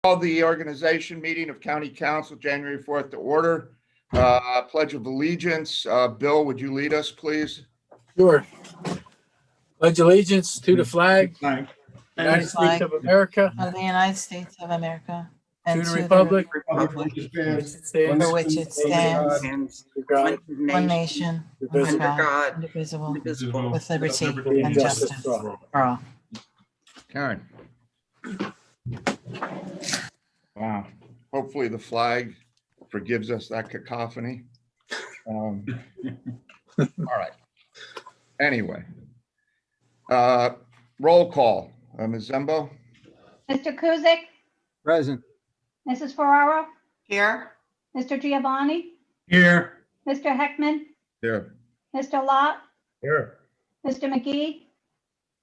Call the organization meeting of County Council, January 4th to order. Pledge of Allegiance. Bill, would you lead us, please? Sure. Pledge allegiance to the flag, Flag. United States of America, Of the United States of America. And to the republic Republic which for stands which it stands, For which it stands, under God, one nation, indivisible, under God, indivisible, indivisible, with liberty liberty and justice for all. Karen. Wow. Hopefully the flag forgives us that cacophony. All right. Anyway. Roll call. Ms. Zembo? Mr. Kuzic, Present. Mrs. Ferraro, Here. Mr. Giovanni, here. Mr. Heckman, Here. Mr. Lott, Here. Mr. McGee,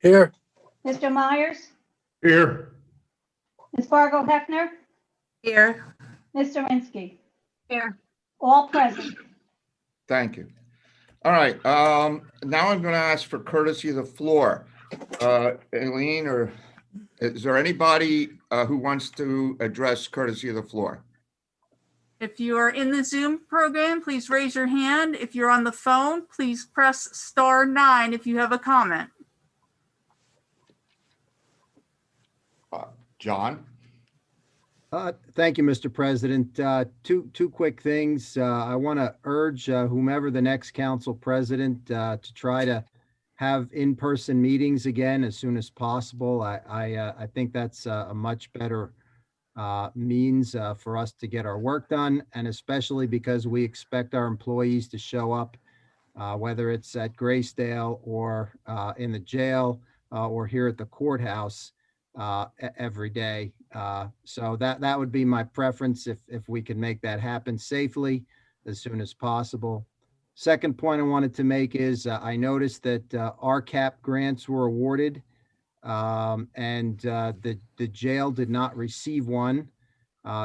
here, Mr. Myers, Here. Ms. Vargo Hefner, Here. Ms. Zirinsky. Here. All present. Thank you. All right. Now I'm going to ask for courtesy of the floor. Aileen, or is there anybody who wants to address courtesy of the floor? If you are in the Zoom program, please raise your hand. If you're on the phone, please press *9 if you have a comment. John? Thank you, Mr. President. Two quick things. I want to urge whomever the next council president to try to have in-person meetings again as soon as possible. I think that's a much better means for us to get our work done, and especially because we expect our employees to show up, whether it's at Graysdale or in the jail or here at the courthouse every day. So that would be my preference if we can make that happen safely as soon as possible. Second point I wanted to make is I noticed that RCAP grants were awarded and the jail did not receive one.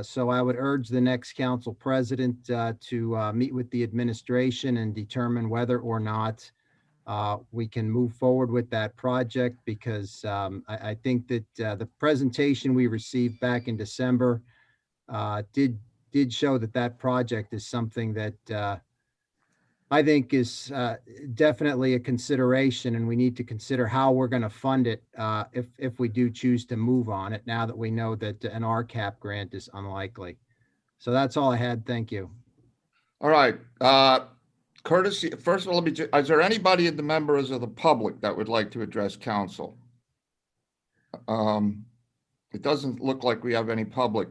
So I would urge the next council president to meet with the administration and determine whether or not we can move forward with that project, because I think that the presentation we received back in December did show that project is something that I think is definitely a consideration, and we need to consider how we're going to fund it if we do choose to move on it, now that we know that an RCAP grant is unlikely. So that's all I had. Thank you. All right. Courtesy, first of all, is there anybody in the members of the public that would like to address council? It doesn't look like we have any public.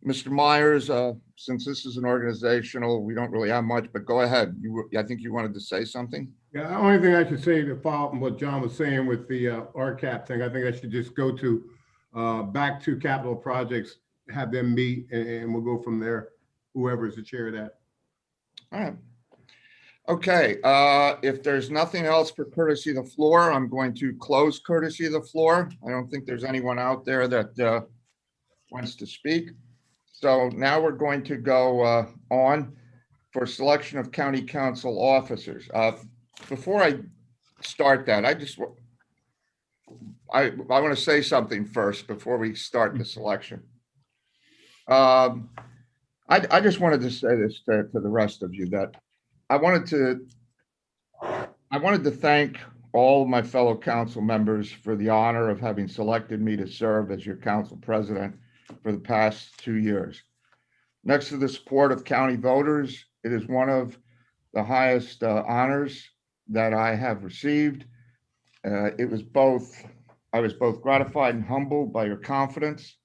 Mr. Myers, since this is an organizational, we don't really have much, but go ahead. I think you wanted to say something. Yeah, the only thing I should say to follow up on what John was saying with the RCAP thing, I think I should just go to back to capital projects, have them meet, and we'll go from there, whoever is the chair of that. All right. Okay, if there's nothing else for courtesy of the floor, I'm going to close courtesy of the floor. I don't think there's anyone out there that wants to speak. So now we're going to go on for selection of county council officers. Before I start that, I want to say something first before we start the selection. I just wanted to say this to the rest of you, that I wanted to thank all of my fellow council members for the honor of having selected me to serve as your council president for the past 2 years. Next to the support of county voters, it is one of the highest honors that I have received. I was both gratified and humbled by your confidence.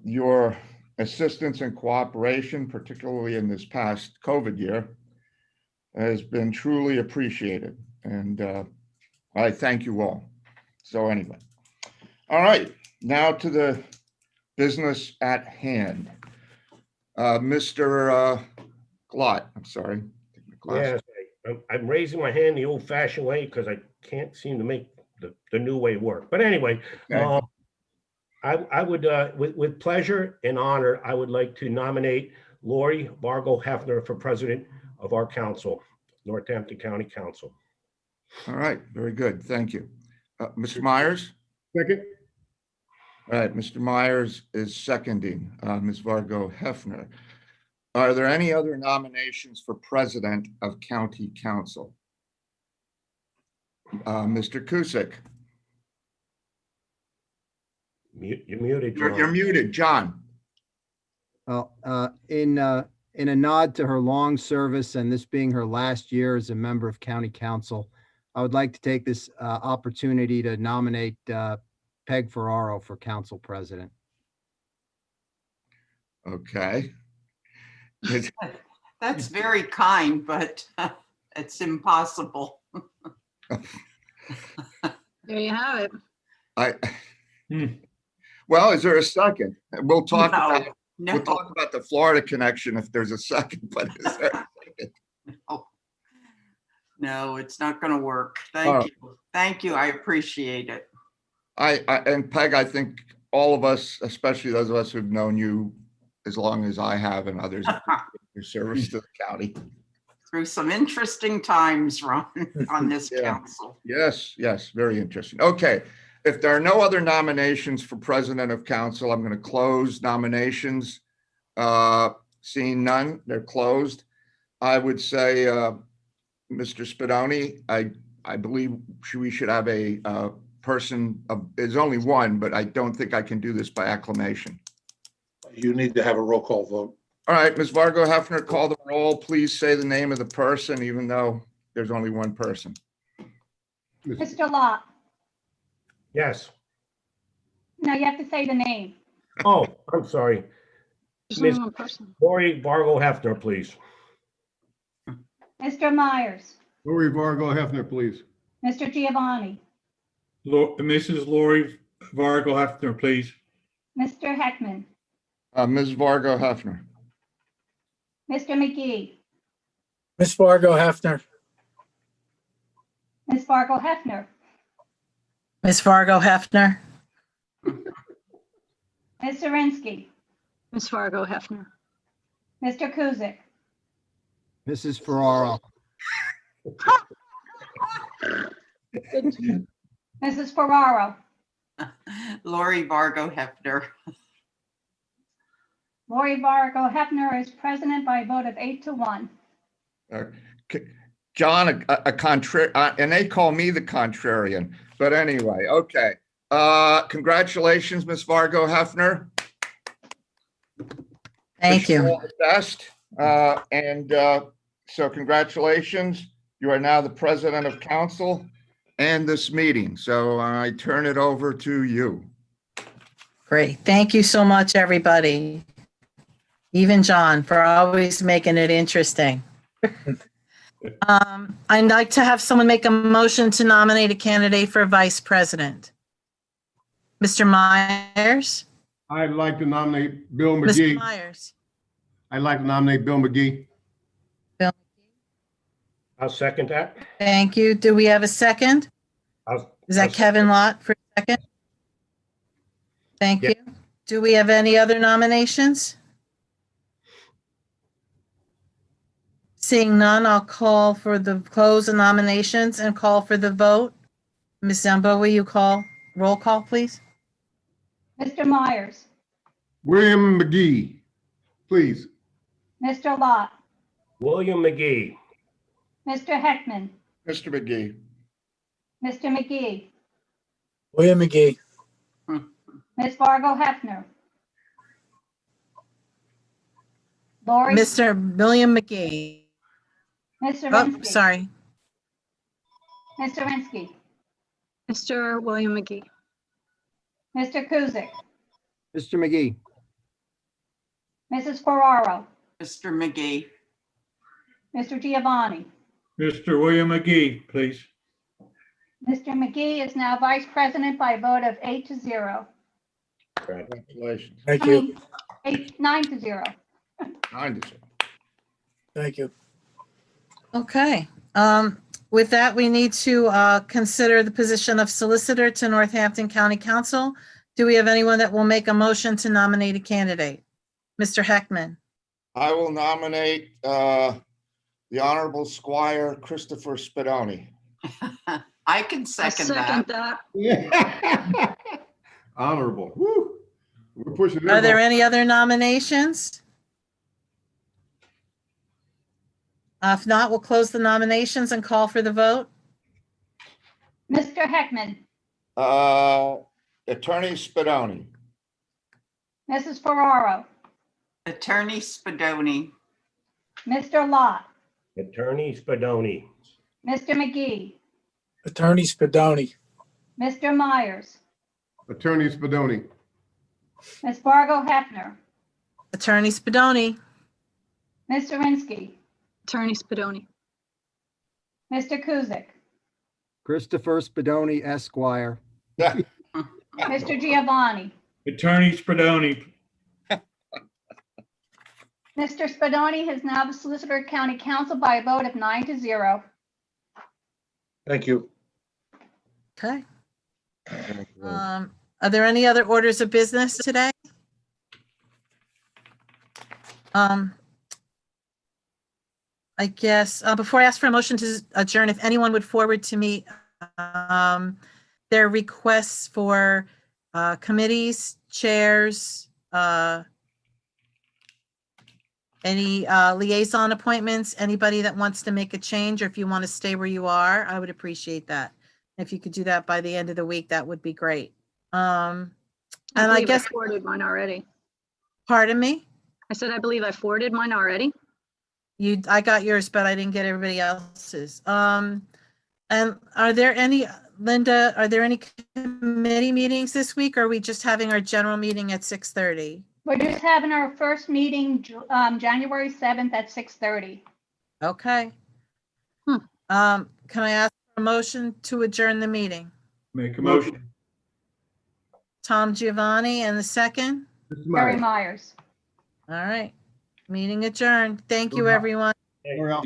Your assistance and cooperation, particularly in this past COVID year, has been truly appreciated. And I thank you all. So anyway, all right, now to the business at hand. Mr. Glott, I'm sorry. Yes, I'm raising my hand the old-fashioned way because I can't seem to make the new way work. But anyway, Okay. I would, with pleasure and honor, I would like to nominate Lori Vargo Hefner for president of our council, Northampton County Council. All right, very good. Thank you. Mr. Myers? Second. All right, Mr. Myers is seconding Ms. Vargo Hefner. Are there any other nominations for president of county council? Mr. Kusick, You're muted, you're John. muted. John? Well, in a nod to her long service and this being her last year as a member of county council, I would like to take this opportunity to nominate Peg Ferraro for council president. Okay. Ms. That's very kind, but it's impossible. There you have it. I, well, is there a second? We'll talk No, about, no, we'll talk about the Florida connection if there's a second, but is there a second? no, it's not going to work. All Thank right. you. Thank you. I appreciate it. And Peg, I think all of us, especially those of us who've known you as long as I have and others, appreciate your service to the county. Through some interesting times, Ron, on this Yeah. council. Yes, yes, very interesting. Okay, if there are no other nominations for president of council, I'm going to close nominations. Seeing none, they're closed. I would say, Mr. Spadoni, I believe we should have a person, there's only one, but I don't think I can do this by acclamation. You need to have a roll call vote. All right, Ms. Vargo Hefner, call the roll. Please say the name of the person, even though there's only one person. Mr. Lot. Yes. No, you have to say the name. Oh, I'm sorry. There's Miss- only one person. Lori Vargo Hefner, please. Mr. Myers, Lori Vargo Hefner, please. Mr. Giovanni, Mrs. Lori Vargo Hefner, please. Mr. Heckman, Ms. Vargo Hefner. Mr. McGee, Ms. Vargo Hefner. Ms. Fargo Hefner, Ms. Vargo Hefner. Ms. Zirinsky, Ms. Fargo Hefner. Mr. Kuzic, Mrs. Ferraro, Mrs. Ferraro, Lori Vargo Hefner. Lori Vargo Hefner is president by a vote of 8-1. John, a contrary, and they call me the contrarian, but anyway, okay. Congratulations, Ms. Vargo Hefner. Thank Wish you. all the best. So congratulations. You are now the president of council and this meeting. So I turn it over to you. Great. Thank you so much, everybody. Even John, for always making it interesting. I'd like to have someone make a motion to nominate a candidate for vice president. Mr. Myers? I'd like to nominate Bill Mr. McGee. Myers? I'd like to nominate Bill McGee. I'll second that. Thank you. Do we have a second? Is that Kevin Lott for a second? Thank Yeah. you. Do we have any other nominations? Seeing none, I'll call for the close of nominations and call for the vote. Ms. Zambo, will you call roll call, please? Mr. Myers, William McGee, please. Mr. Lot, William McGee. Mr. Heckman, Mr. McGee. Mr. McGee, William McGee. Ms. Fargo Hefner, Lori, Mr. William McGee. Ms. Oh, Zirinsky, sorry. Ms. Zirinsky, Mr. William McGee. Mr. Kuzic, Mr. McGee, Mrs. Ferraro, Mr. McGee. Mr. Giovanni. Mr. William McGee, please. Mr. McGee is now vice president by a vote of 8-0. Congratulations. Thank I you. mean, 9-0. 9-0. Thank you. Okay. With that, we need to consider the position of solicitor to Northampton County Council. Do we have anyone that will make a motion to nominate a candidate? Mr. Heckman. I will nominate the Honorable Squire Christopher Spadoni. I can I second second that. that. Honorable. Woo. We're pushing this. Are there one. any other nominations? If not, we'll close the nominations and call for the vote. Mr. Heckman, Attorney Spadoni, Mrs. Ferraro, Attorney Spadoni, Mr. Lot, Attorney Spadoni, Mr. McGee, Attorney Spadoni, Mr. Myers, Attorney Spadoni. Ms. Vargo Hefner, Attorney Spadoni, Ms. Zirinsky, Attorney Spadoni. Mr. Kuzic, Christopher Spadoni Esquire. Mr. Giovanni. Attorney Spadoni, Mr. Spadoni has now the Solicitor County Council by a vote of 9-0. Thank you. okay. Are there any other orders of business today? I guess, before I ask for a motion to adjourn, if anyone would forward to me their requests for committees, chairs, any liaison appointments, anybody that wants to make a change, or if you want to stay where you are, I would appreciate that. If you could do that by the end of the week, that would be great. And I believe guess, forwarded mine already. pardon me? I said, I believe I forwarded mine already. I got yours, but I didn't get everybody else's. And are there any, Linda, are there any committee meetings this week? Or are we just having our general meeting at 6:30? We're just having our first meeting, January 7th at 6:30. Okay. Hmm. Can I ask for a motion to adjourn the meeting? make a motion. Tom Giovanni, and the second? Mr. Barry Myers. Myers. All right, meeting adjourned. Thank you, Go ahead. everyone. Or else.